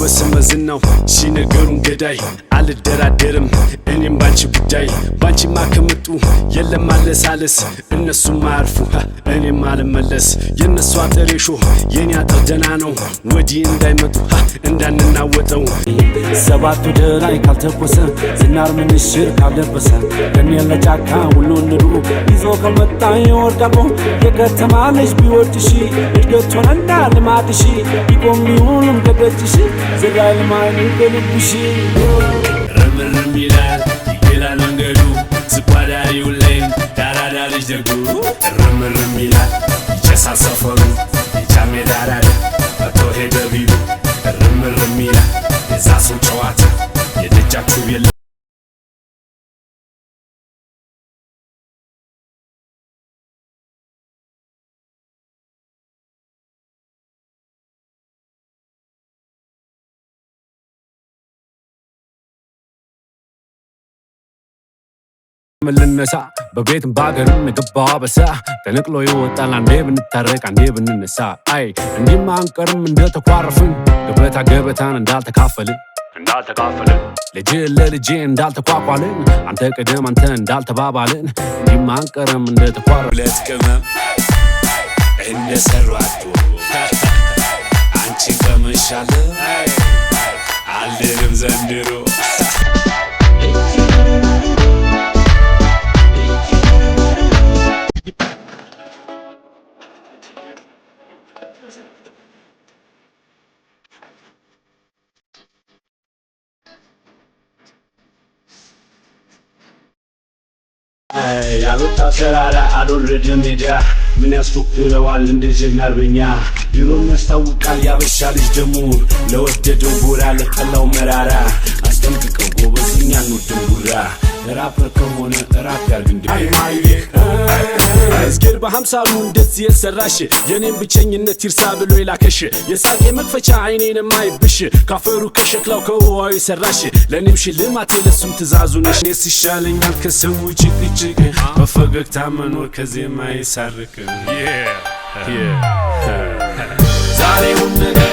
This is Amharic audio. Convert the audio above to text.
በስመዝናው ሲነገሩን ገዳይ አልደራደርም እኔም ባንቺ ጉዳይ ባንቺማ ከመጡ የለም ማለሳለስ እነሱም ማርፉ እኔም አልመለስ የነሱ አጥሬሾ የኔ አጥር ደና ነው ወዲህ እንዳይመጡ እንዳንናወጠው ሰባቱ ደራይ ካልተቆሰ ዝናር ምንሽር ካልለበሰ ከኔን ለጫካ ሁሉ ንዱ ይዞ ካልመጣ ይወርዳል የከተማ ልጅ ቢወድሽ እድገት ሆነና ልማድሽ ቢቆም ቢውልም ከደጅሽ ዘጋይ ልማይን በልብሽ ረምርም ይላል ይላል መንገዱ ዝቋዳሪው ላይ ዳራዳ ልጅ ደጉ ረምርም ይላል ይጨሳል ሰፈሩ የጫሜ ዳራዳ መቶ ሄደ ቢሉ ረምርም ይላል የዛ ሰው ጨዋታ የደጃችሁ የለ ምልነሳ በቤትም ባገርም የገባው አበሳ ተነቅሎ ይወጣል አንዴ ብንታረቅ አንዴ ብንነሳ አይ እንዲህማ አንቀርም እንደተኳረፍን ገበታ ገበታን እንዳልተካፈልን ልጅ ለልጄ እንዳልተኳኳልን አንተ ቅደም አንተ እንዳልተባባልን እንዲህማ አንቀርም እንደተኳረፍን ሁለት ቅመም እንደሰሯቱ አንቺ ቀመሻለ አልድንም ዘንድሮ ያሉት ተራራ አዶልድ ሜዳ ምን ያስፎክረዋል እንደዚህ አርበኛ ድሮም ያስታውቃል ያበሻ ልጅ ደሞ ለወደደው ጎራ ለጠላው መራራ አስጠንቅቀው ጎበዝኛ ነው ድንጉራ ራፐር ከሆነ ራፕ ያርግ እንዴ እስኪር በ50 እንደዚህ የሰራሽ የኔን ብቸኝነት ይርሳ ብሎ ይላከሽ የሳቄ መክፈቻ አይኔን ማይብሽ ካፈሩ ከሸክላው ከውሃው ይሰራሽ ለኔም ሽልማት ለሱም ትዛዙ ነሽ እኔስ ይሻለኛል ከሰው ጭቅጭቅ በፈገግታ መኖር ከዜማ ይሳርቅ ዛሬውን ነገር